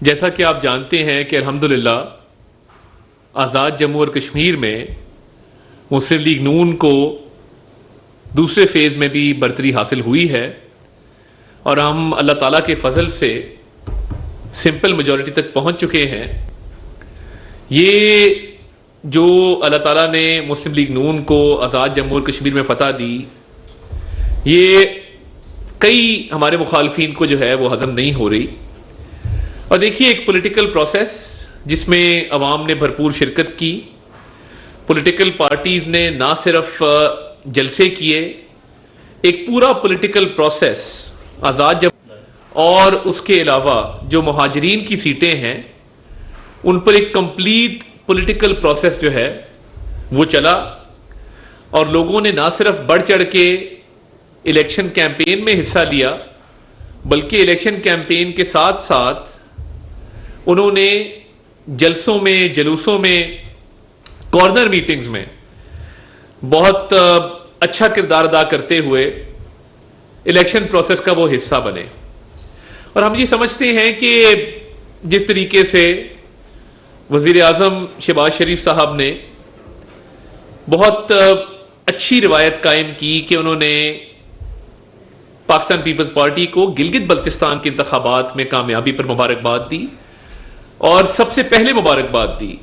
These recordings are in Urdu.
جیسا کہ آپ جانتے ہیں کہ الحمدللہ آزاد جموں اور کشمیر میں مسلم لیگ نون کو دوسرے فیز میں بھی برتری حاصل ہوئی ہے اور ہم اللہ تعالیٰ کے فضل سے سمپل میجورٹی تک پہنچ چکے ہیں۔ یہ جو اللہ تعالیٰ نے مسلم لیگ نون کو آزاد جموں اور کشمیر میں فتح دی، یہ کئی ہمارے مخالفین کو جو ہے وہ ہضم نہیں ہو رہی۔ اور دیکھیے، ایک پولیٹیکل پروسیس جس میں عوام نے بھرپور شرکت کی، پولیٹیکل پارٹیز نے نہ صرف جلسے کیے، ایک پورا پولیٹیکل پروسیس آزاد جموں اور اس کے علاوہ جو مہاجرین کی سیٹیں ہیں ان پر ایک کمپلیٹ پولیٹیکل پروسیس جو ہے وہ چلا، اور لوگوں نے نہ صرف بڑھ چڑھ کے الیکشن کیمپین میں حصہ لیا بلکہ الیکشن کیمپین کے ساتھ ساتھ انہوں نے جلسوں میں، جلوسوں میں، کارنر میٹنگز میں بہت اچھا کردار ادا کرتے ہوئے الیکشن پروسیس کا وہ حصہ بنے۔ اور ہم یہ سمجھتے ہیں کہ جس طریقے سے وزیر اعظم شہباز شریف صاحب نے بہت اچھی روایت قائم کی کہ انہوں نے پاکستان پیپلز پارٹی کو گلگت بلتستان کے انتخابات میں کامیابی پر مبارکباد دی اور سب سے پہلے مبارکباد دی،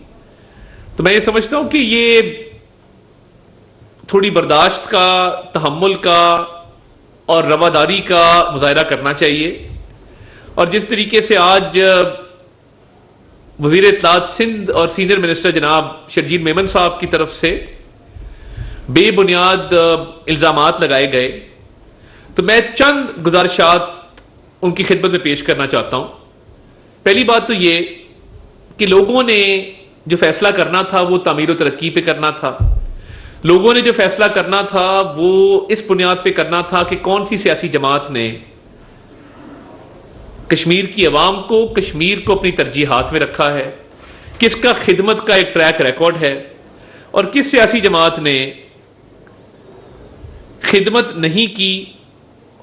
تو میں یہ سمجھتا ہوں کہ یہ تھوڑی برداشت کا، تحمل کا اور رواداری کا مظاہرہ کرنا چاہیے۔ اور جس طریقے سے آج وزیر اطلاعات سندھ اور سینئر منسٹر جناب شرجیل میمن صاحب کی طرف سے بے بنیاد الزامات لگائے گئے، تو میں چند گزارشات ان کی خدمت میں پیش کرنا چاہتا ہوں۔ پہلی بات تو یہ کہ لوگوں نے جو فیصلہ کرنا تھا وہ تعمیر و ترقی پہ کرنا تھا، لوگوں نے جو فیصلہ کرنا تھا وہ اس بنیاد پہ کرنا تھا کہ کون سی سیاسی جماعت نے کشمیر کی عوام کو، کشمیر کو اپنی ترجیحات میں رکھا ہے، کس کا خدمت کا ایک ٹریک ریکارڈ ہے، اور کس سیاسی جماعت نے خدمت نہیں کی،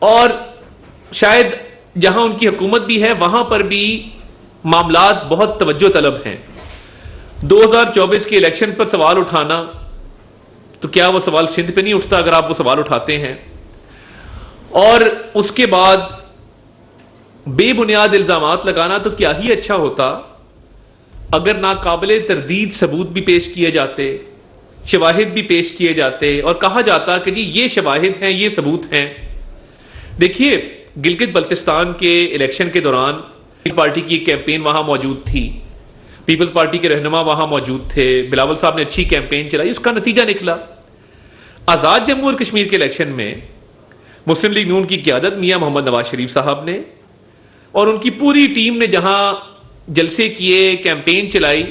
اور شاید جہاں ان کی حکومت بھی ہے وہاں پر بھی معاملات بہت توجہ طلب ہیں۔ 2024 کے الیکشن پر سوال اٹھانا، تو کیا وہ سوال سندھ پہ نہیں اٹھتا اگر آپ وہ سوال اٹھاتے ہیں؟ اور اس کے بعد بے بنیاد الزامات لگانا تو کیا ہی اچھا ہوتا اگر ناقابل تردید ثبوت بھی پیش کیے جاتے، شواہد بھی پیش کیے جاتے اور کہا جاتا کہ جی یہ شواہد ہیں، یہ ثبوت ہیں۔ دیکھیے، گلگت بلتستان کے الیکشن کے دوران پارٹی کی ایک کیمپین وہاں موجود تھی، پیپلز پارٹی کے رہنما وہاں موجود تھے، بلاول صاحب نے اچھی کیمپین چلائی، اس کا نتیجہ نکلا آزاد جموں اور کشمیر کے الیکشن میں مسلم لیگ نون کی قیادت میاں محمد نواز شریف صاحب نے اور ان کی پوری ٹیم نے جہاں جلسے کیے، کیمپین چلائی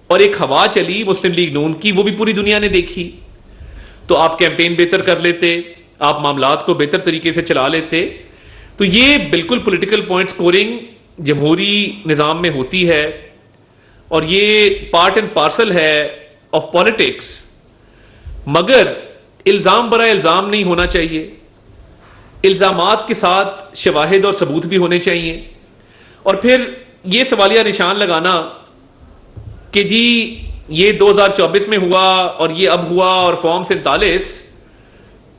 اور ایک ہوا چلی مسلم لیگ نون کی، وہ بھی پوری دنیا نے دیکھی، تو آپ کیمپین بہتر کر لیتے، آپ معاملات کو بہتر طریقے سے چلا لیتے۔ تو یہ بالکل پولیٹیکل پوائنٹ سکورنگ جمہوری نظام میں ہوتی ہے، اور یہ پارٹ اینڈ پارسل ہے آف پالیٹکس، مگر الزام برائے الزام نہیں ہونا چاہیے، الزامات کے ساتھ شواہد اور ثبوت بھی ہونے چاہیے۔ اور پھر یہ سوالیہ نشان لگانا کہ جی یہ 2024 میں ہوا اور یہ اب ہوا اور فارم 47،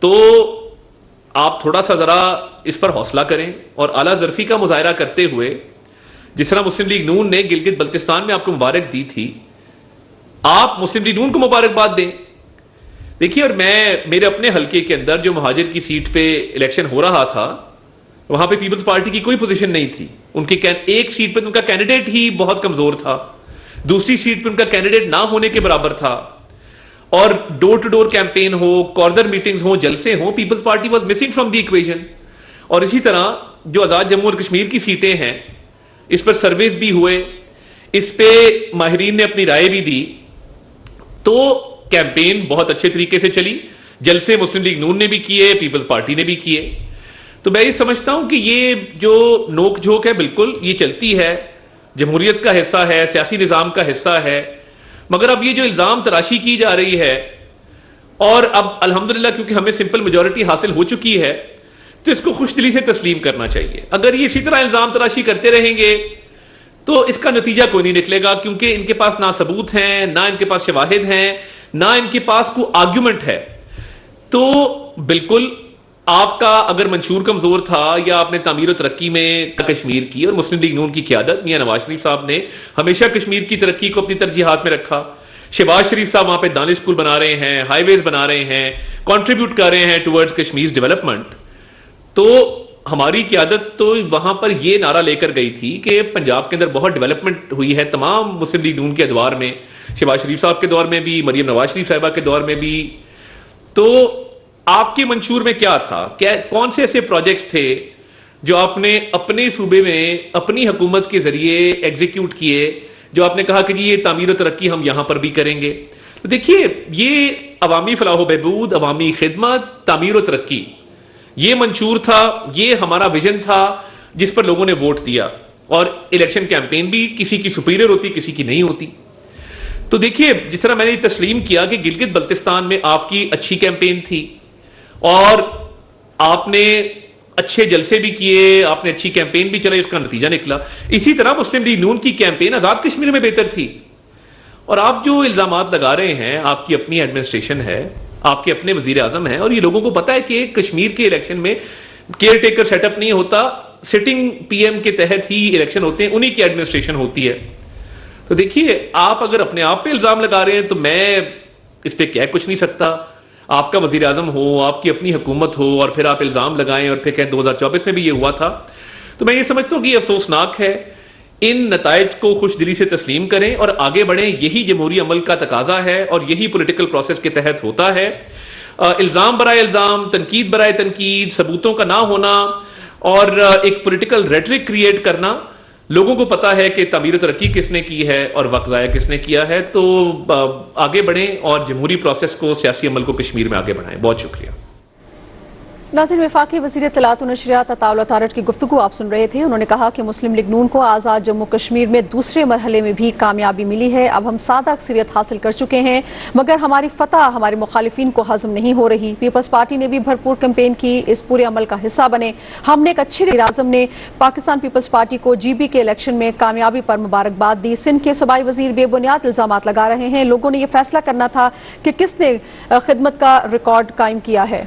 تو آپ تھوڑا سا ذرا اس پر حوصلہ کریں اور اعلیٰ ظرفی کا مظاہرہ کرتے ہوئے، جس طرح مسلم لیگ نون نے گلگت بلتستان میں آپ کو مبارک دی تھی، آپ مسلم لیگ نون کو مبارکباد دیں۔ دیکھیے، اور میں میرے اپنے حلقے کے اندر جو مہاجر کی سیٹ پہ الیکشن ہو رہا تھا، وہاں پہ پیپلز پارٹی کی کوئی پوزیشن نہیں تھی، ان کی ایک سیٹ پہ ان کا کینڈیڈیٹ ہی بہت کمزور تھا، دوسری سیٹ پہ ان کا کینڈیڈیٹ نہ ہونے کے برابر تھا، اور ڈور ٹو ڈور کیمپین ہو، کارنر میٹنگز ہوں، جلسے ہوں، Peoples Party was missing from the equation. اور اسی طرح جو آزاد جموں اور کشمیر کی سیٹیں ہیں، اس پر سرویز بھی ہوئے، اس پہ ماہرین نے اپنی رائے بھی دی، تو کیمپین بہت اچھے طریقے سے چلی، جلسے مسلم لیگ نون نے بھی کیے، پیپلز پارٹی نے بھی کیے۔ تو میں یہ سمجھتا ہوں کہ یہ جو نوک جھوک ہے بالکل یہ چلتی ہے، جمہوریت کا حصہ ہے، سیاسی نظام کا حصہ ہے، مگر اب یہ جو الزام تراشی کی جا رہی ہے، اور اب الحمدللہ کیونکہ ہمیں سمپل میجورٹی حاصل ہو چکی ہے، تو اس کو خوش دلی سے تسلیم کرنا چاہیے۔ اگر یہ اسی طرح الزام تراشی کرتے رہیں گے تو اس کا نتیجہ کوئی نہیں نکلے گا، کیونکہ ان کے پاس نہ ثبوت ہیں، نہ ان کے پاس شواہد ہیں، نہ ان کے پاس کوئی آرگیومنٹ ہے. تو بالکل آپ کا اگر منشور کمزور تھا یا آپ نے تعمیر و ترقی میں کشمیر کی، اور مسلم لیگ نون کی قیادت میاں نواز شریف صاحب نے ہمیشہ کشمیر کی ترقی کو اپنی ترجیحات میں رکھا. شہباز شریف صاحب وہاں پہ دانش اسکول بنا رہے ہیں، ہائی ویز بنا رہے ہیں، کنٹریبیوٹ کر رہے ہیں ٹورڈز کشمیر ڈیولپمنٹ. تو ہماری قیادت تو وہاں پر یہ نعرہ لے کر گئی تھی کہ پنجاب کے اندر بہت ڈیولپمنٹ ہوئی ہے تمام مسلم لیگ نون کے ادوار میں، شہباز شریف صاحب کے دور میں بھی، مریم نواز شریف صاحبہ کے دور میں بھی. تو آپ کے منشور میں کیا تھا؟ کون سے ایسے پروجیکٹس تھے جو آپ نے اپنے صوبے میں اپنی حکومت کے ذریعے ایگزیکیوٹ کیے، جو آپ نے کہا کہ جی یہ تعمیر و ترقی ہم یہاں پر بھی کریں گے؟ تو دیکھیے، یہ عوامی فلاح و بہبود، عوامی خدمت، تعمیر و ترقی، یہ منشور تھا، یہ ہمارا ویژن تھا جس پر لوگوں نے ووٹ دیا. اور الیکشن کیمپین بھی کسی کی سپیریئر ہوتی، کسی کی نہیں ہوتی. تو دیکھیے، جس طرح میں نے تسلیم کیا کہ گلگت بلتستان میں آپ کی اچھی کیمپین تھی اور آپ نے اچھے جلسے بھی کیے، آپ نے اچھی کیمپین بھی چلائی، اس کا نتیجہ نکلا. اسی طرح مسلم لیگ نون کی کیمپین آزاد کشمیر میں بہتر تھی. اور آپ جو الزامات لگا رہے ہیں، آپ کی اپنی ایڈمنسٹریشن ہے، آپ کے اپنے وزیر اعظم ہیں، اور یہ لوگوں کو پتا ہے کہ کشمیر کے الیکشن میں کیئر ٹیکر سیٹ اپ نہیں ہوتا، سٹنگ پی ایم کے تحت ہی الیکشن ہوتے ہیں، انہی کی ایڈمنسٹریشن ہوتی ہے. تو دیکھیے، آپ اگر اپنے آپ پہ الزام لگا رہے ہیں تو میں اس پہ کہہ کچھ نہیں سکتا. آپ کا وزیر اعظم ہو، آپ کی اپنی حکومت ہو، اور پھر آپ الزام لگائیں اور پھر کہیں 2024 میں بھی یہ ہوا تھا. تو میں یہ سمجھتا ہوں کہ یہ افسوسناک ہے. ان نتائج کو خوش دلی سے تسلیم کریں اور آگے بڑھیں. یہی جمہوری عمل کا تقاضا ہے اور یہی پولیٹیکل پروسیس کے تحت ہوتا ہے. الزام برائے الزام، تنقید برائے تنقید، ثبوتوں کا نہ ہونا اور ایک پولیٹیکل ریٹرک کریٹ کرنا، لوگوں کو پتا ہے کہ تعمیر و ترقی کس نے کی ہے اور وقت ضائع کس نے کیا ہے. تو آگے بڑھیں اور جمہوری پروسیس کو، سیاسی عمل کو کشمیر میں آگے بڑھائیں. بہت شکریہ. ناظرین، وفاقی وزیر اطلاعات و نشریات عطاءاللہ تارڑ کی گفتگو آپ سن رہے تھے. انہوں نے کہا کہ مسلم لیگ نون کو آزاد جموں کشمیر میں دوسرے مرحلے میں بھی کامیابی ملی ہے. اب ہم سادہ اکثریت حاصل کر چکے ہیں، مگر ہماری فتح ہمارے مخالفین کو ہضم نہیں ہو رہی. پیپلز پارٹی نے بھی بھرپور کیمپین کی، اس پورے عمل کا حصہ بنے. ہم نے ایک اچھے وزیر اعظم نے پاکستان پیپلز پارٹی کو جی بی کے الیکشن میں کامیابی پر مبارکباد دی. سندھ کے صوبائی وزیر بے بنیاد الزامات لگا رہے ہیں. لوگوں نے یہ فیصلہ کرنا تھا کہ کس نے خدمت کا ریکارڈ قائم کیا ہے.